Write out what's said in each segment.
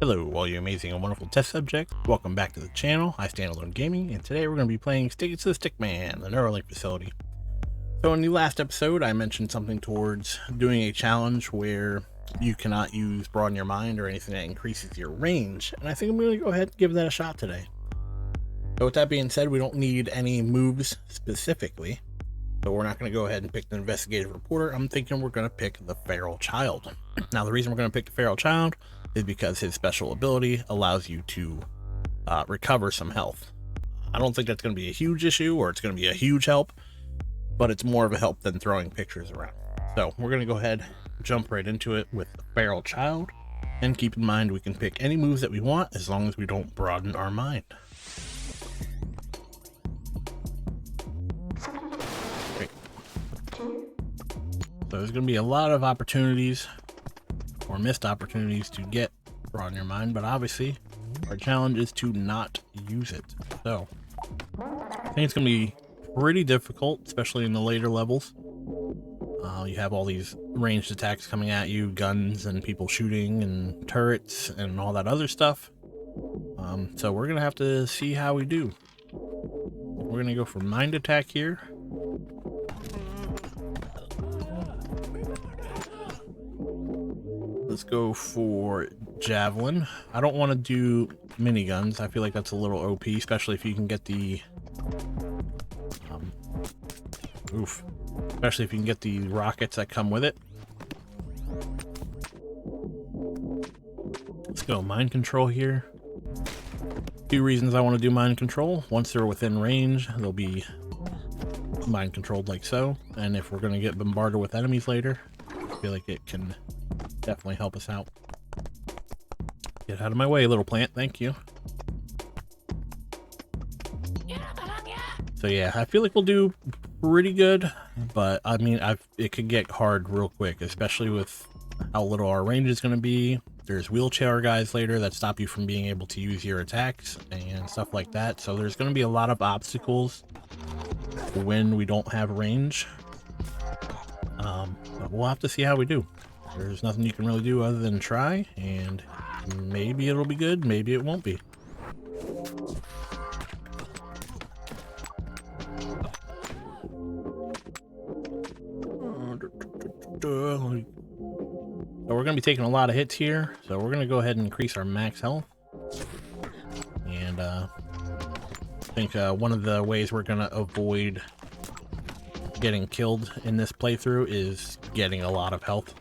Hello, all you amazing and wonderful test subjects. Welcome back to the channel, IStandAlone Gaming, and today we're going to be playing Stickman, the Neurolink facility. So in the last episode, I mentioned something towards doing a challenge where you cannot use Broaden Your Mind or anything that increases your range, and I think I'm going to go ahead and give that a shot today. So with that being said, we don't need any moves specifically, so we're not going to go ahead and pick the investigative reporter. I'm thinking we're going to pick the feral child. Now the reason we're going to pick the feral child is because his special ability allows you to recover some health. I don't think that's going to be a huge issue or it's going to be a huge help, but it's more of a help than throwing pictures around. So we're going to go ahead and jump right into it with the feral child, and keep in mind we can pick any moves that we want as long as we don't broaden our mind. Great. So there's going to be a lot of opportunities or missed opportunities to get Broaden Your Mind, but obviously our challenge is to not use it. So I think it's going to be pretty difficult, especially in the later levels. You have all these ranged attacks coming at you, guns and people shooting and turrets and all that other stuff. So we're going to have to see how we do. We're going to go for mind attack here. Let's go for Javelin. I don't want to do miniguns. I feel like that's a little OP, especially if you can get the especially if you can get the rockets that come with it. Let's go mind control here. Two reasons I want to do mind control. Once they're within range, they'll be mind controlled like so, and if we're going to get bombarded with enemies later, I feel like it can definitely help us out. Get out of my way, little plant. Thank you. So yeah, I feel like we'll do pretty good, but I mean, it could get hard real quick, especially with how little our range is going to be. There's wheelchair guys later that stop you from being able to use your attacks and stuff like that. So there's going to be a lot of obstacles when we don't have range. But we'll have to see how we do. There's nothing you can really do other than try, and maybe it'll be good, maybe it won't be. So we're going to be taking a lot of hits here, so we're going to go ahead and increase our max health. And I think one of the ways we're going to avoid getting killed in this playthrough is getting a lot of health.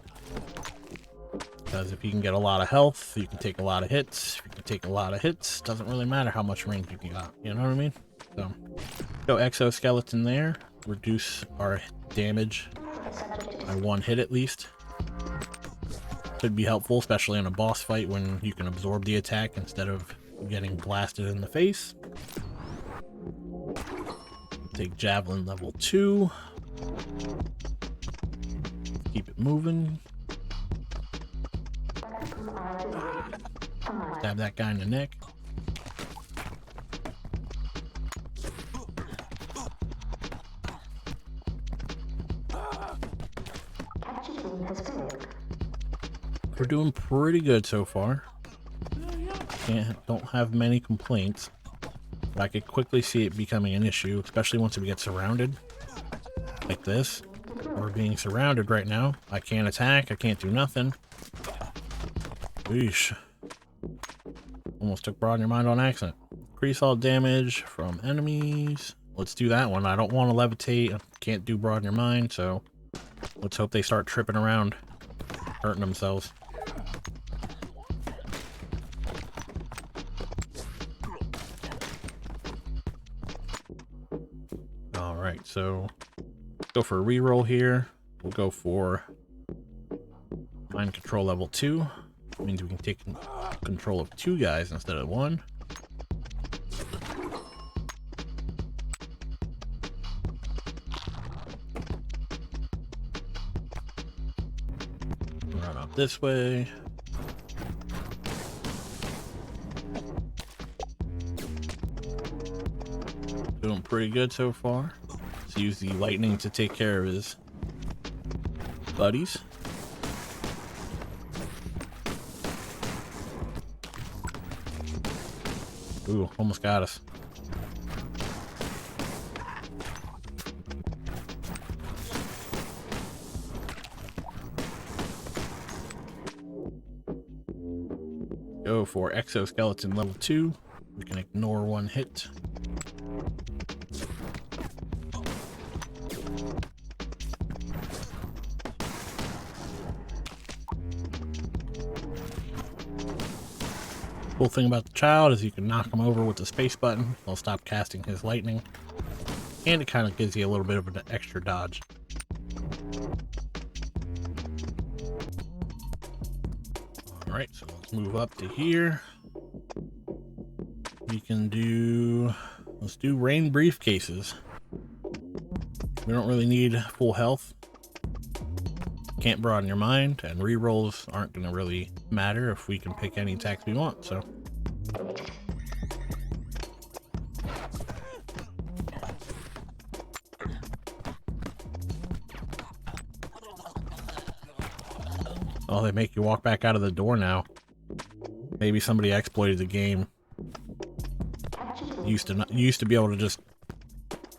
Because if you can get a lot of health, you can take a lot of hits. If you can take a lot of hits, doesn't really matter how much range you got. You know what I mean? So, go exoskeleton there. Reduce our damage by one hit at least. Could be helpful, especially in a boss fight when you can absorb the attack instead of getting blasted in the face. Take Javelin level 2. Keep it moving. Stab that guy in the neck. We're doing pretty good so far. Don't have many complaints, but I could quickly see it becoming an issue, especially once we get surrounded like this. We're being surrounded right now. I can't attack, I can't do nothing. Weesh. Almost took Broaden Your Mind on accident. Increase all damage from enemies. Let's do that one. I don't want to levitate. I can't do Broaden Your Mind, so let's hope they start tripping around, hurting themselves. Alright, so go for a reroll here. We'll go for mind control level 2. That means we can take control of 2 guys instead of 1. Run up this way. Doing pretty good so far. Let's use the lightning to take care of his buddies. Ooh, almost got us. Go for exoskeleton level 2. We can ignore one hit. Cool thing about the child is you can knock him over with the space button. He'll stop casting his lightning. And it kind of gives you a little bit of an extra dodge. Alright, so let's move up to here. We can do... let's do rain briefcases. We don't really need full health. Can't broaden your mind, and rerolls aren't going to really matter if we can pick any attacks we want, so. Oh, they make you walk back out of the door now. Maybe somebody exploited the game. Used to be able to just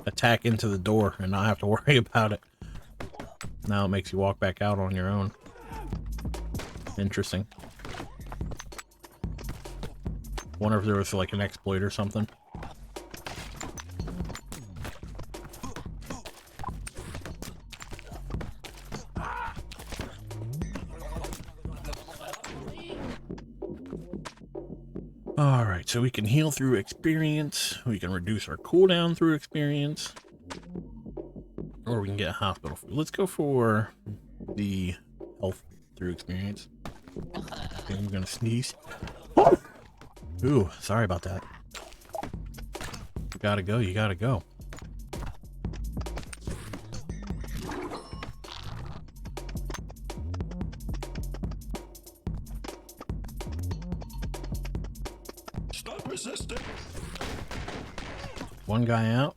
attack into the door and not have to worry about it. Now it makes you walk back out on your own. Interesting. Wonder if there was like an exploit or something. Alright, so we can heal through experience. We can reduce our cooldown through experience. Or we can get hospital food. Let's go for the health through experience. Okay, I'm gonna sneeze. Ooh, sorry about that. You gotta go, you gotta go. Stop resisting. One guy out.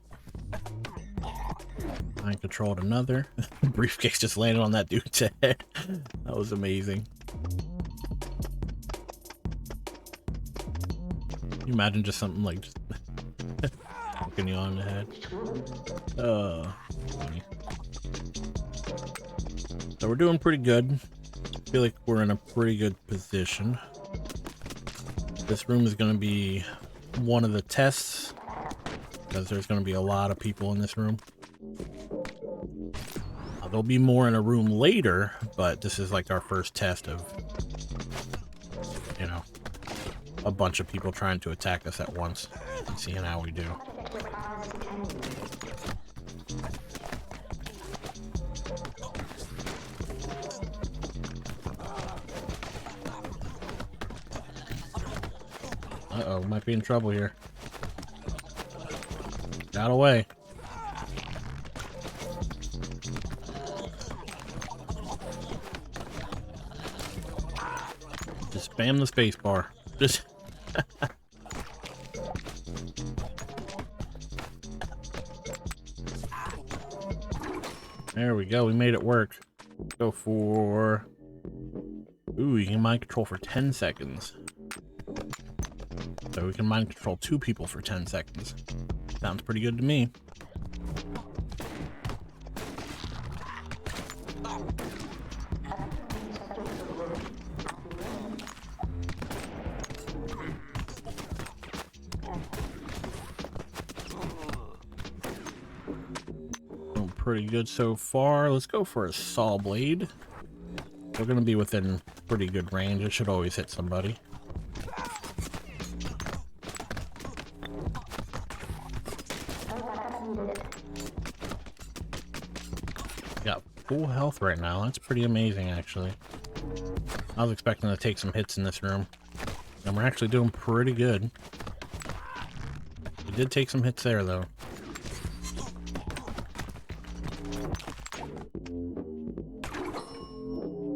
I controlled another. Briefcase just landed on that dude's head. That was amazing. Can you imagine just something like just poking you on the head? Funny. So we're doing pretty good. I feel like we're in a pretty good position. This room is going to be one of the tests because there's going to be a lot of people in this room. There'll be more in a room later, but this is like our first test of, you know, a bunch of people trying to attack us at once and seeing how we do. Uh-oh, might be in trouble here. Got away. Just spam the space bar. Just there we go. We made it work. Go for... ooh, you can mind control for 10 seconds. So we can mind control 2 people for 10 seconds. Sounds pretty good to me. Pretty good so far. Let's go for a saw blade. We're gonna be within pretty good range. It should always hit somebody. Got full health right now. That's pretty amazing, actually. I was expecting to take some hits in this room, and we're actually doing pretty good. We did take some hits there, though.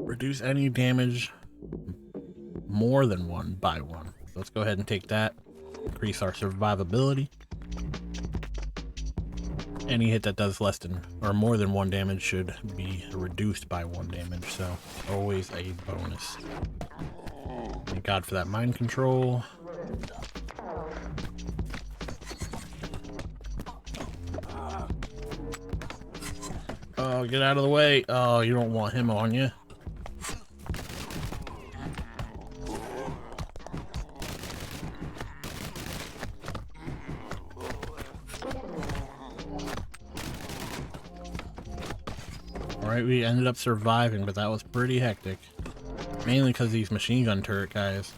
Reduce any damage more than 1 by 1. So let's go ahead and take that. Increase our survivability. Any hit that does less than or more than 1 damage should be reduced by 1 damage, so always a bonus. Thank God for that mind control. Oh, get out of the way. Oh, you don't want him on you. Alright, we ended up surviving, but that was pretty hectic. Mainly because these machine gun turret guys.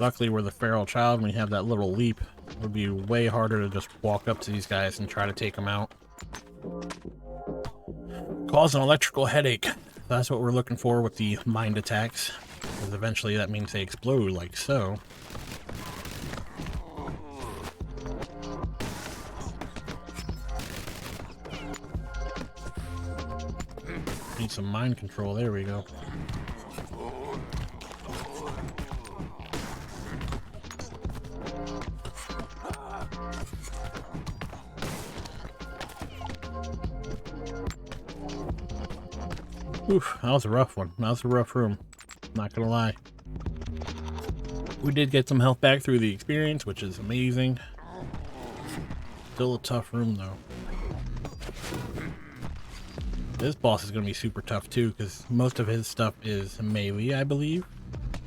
Luckily, we're the feral child and we have that little leap. It would be way harder to just walk up to these guys and try to take them out. Cause an electrical headache. That's what we're looking for with the mind attacks. Because eventually that means they explode like so. Need some mind control. There we go. Oof, that was a rough one. That was a rough room. Not gonna lie. We did get some health back through the experience, which is amazing. Still a tough room though. This boss is gonna be super tough too, because most of his stuff is melee, I believe.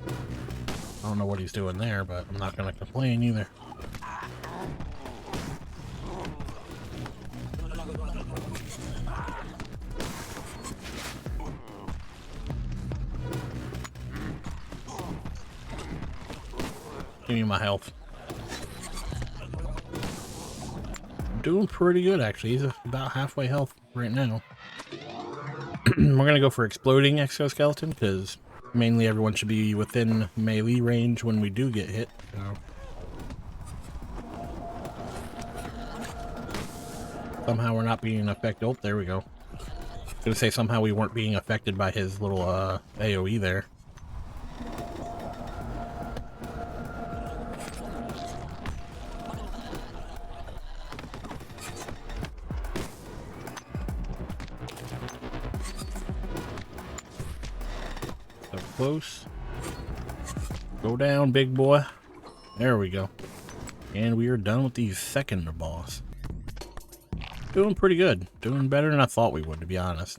I don't know what he's doing there, but I'm not gonna complain either. Give me my health. I'm doing pretty good actually. He's about halfway health right now. We're gonna go for exploding exoskeleton because mainly everyone should be within melee range when we do get hit. So. Somehow we're not being affected. Oh, there we go. I was gonna say somehow we weren't being affected by his little AoE there. Close. Go down, big boy. There we go. And we are done with the second boss. Doing pretty good. Doing better than I thought we would, to be honest.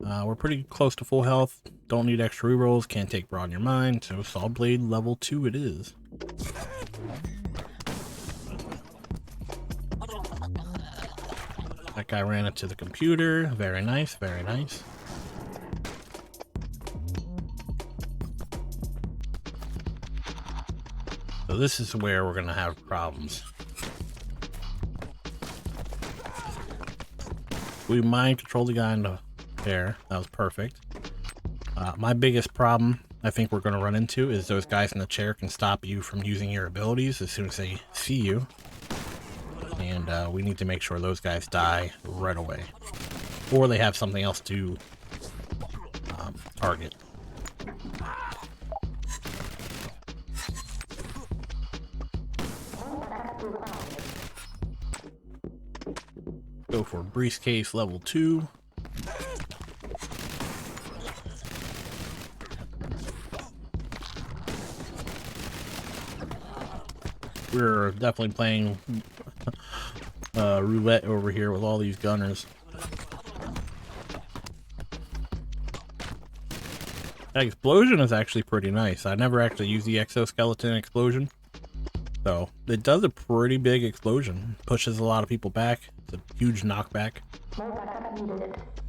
We're pretty close to full health. Don't need extra rerolls. Can't take Broaden Your Mind. So Saw Blade level 2 it is. That guy ran into the computer. Very nice, very nice. So this is where we're going to have problems. We mind control the guy in the chair. That was perfect. My biggest problem I think we're going to run into is those guys in the chair can stop you from using your abilities as soon as they see you. And we need to make sure those guys die right away. Or they have something else to target. Go for briefcase level 2. We're definitely playing roulette over here with all these gunners. That explosion is actually pretty nice. I never actually used the exoskeleton explosion. So it does a pretty big explosion. Pushes a lot of people back. It's a huge knockback.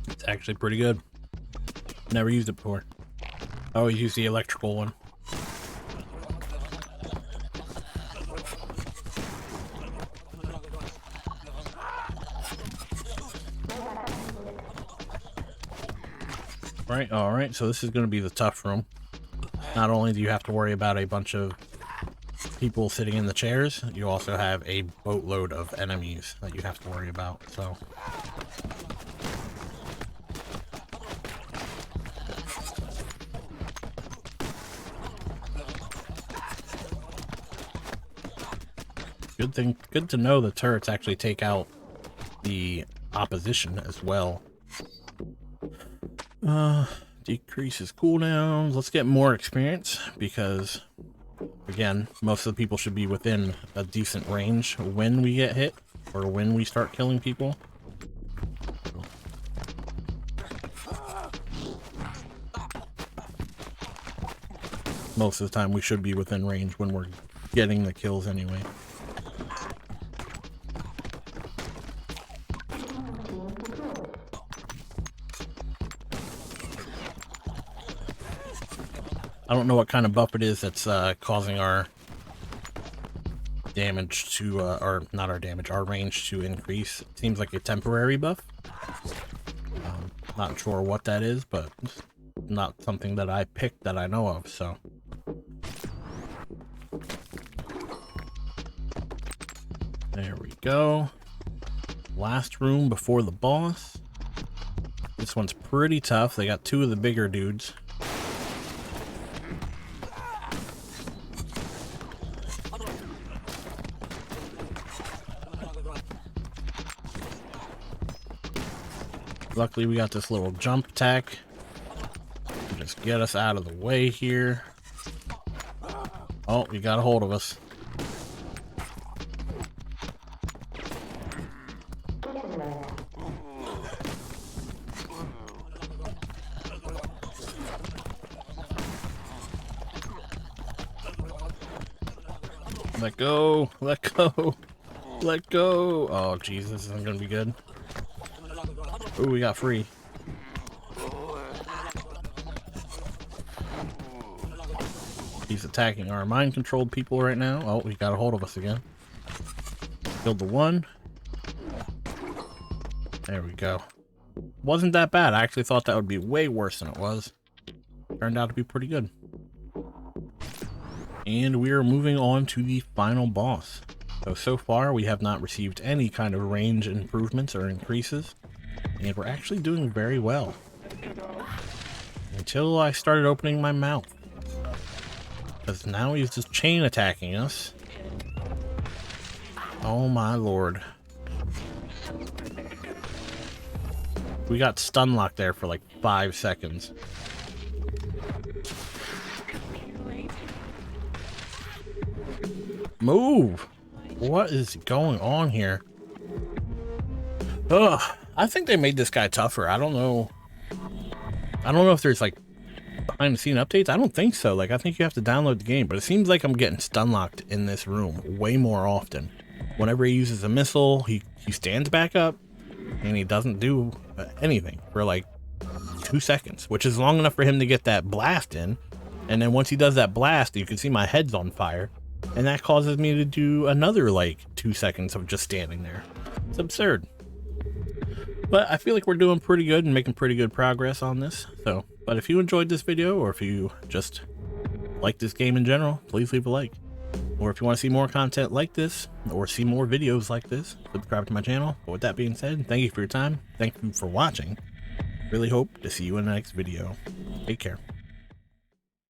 It's actually pretty good. Never used it before. I always use the electrical one. Alright, so this is going to be the tough room. Not only do you have to worry about a bunch of people sitting in the chairs, you also have a boatload of enemies that you have to worry about, so. Good to know the turrets actually take out the opposition as well. Decreases cooldowns. Let's get more experience because Again, most of the people should be within a decent range when we get hit, or when we start killing people. Most of the time we should be within range when we're getting the kills anyway. I don't know what kind of buff it is that's causing our damage to, or not our damage, our range to increase. It seems like a temporary buff. Not sure what that is, but not something that I picked that I know of, so. There we go. Last room before the boss. This one's pretty tough. They got two of the bigger dudes. Luckily, we got this little jump attack. Just get us out of the way here. Oh, he got a hold of us. Let go, let go, let go. Oh, Jesus, this isn't gonna be good. Ooh, we got free. He's attacking our mind-controlled people right now. Oh, he got a hold of us again. Killed the one. There we go. Wasn't that bad. I actually thought that would be way worse than it was. Turned out to be pretty good. And we are moving on to the final boss. So far we have not received any kind of range improvements or increases. And we're actually doing very well. Until I started opening my mouth. Because now he's just chain attacking us. Oh my lord. We got stun locked there for like 5 seconds. Move! What is going on here? Ugh. I think they made this guy tougher. I don't know if there's like behind the scene updates. I don't think so. Like, I think you have to download the game, but it seems like I'm getting stun locked in this room way more often. Whenever he uses a missile, he stands back up and he doesn't do anything for like 2 seconds, which is long enough for him to get that blast in. And then once he does that blast, you can see my head's on fire, and that causes me to do another like 2 seconds of just standing there. It's absurd. But I feel like we're doing pretty good and making pretty good progress on this. But if you enjoyed this video, or if you just like this game in general, please leave a like. Or if you want to see more content like this, or see more videos like this, subscribe to my channel. But with that being said, thank you for your time. Thank you for watching. Really hope to see you in the next video. Take care.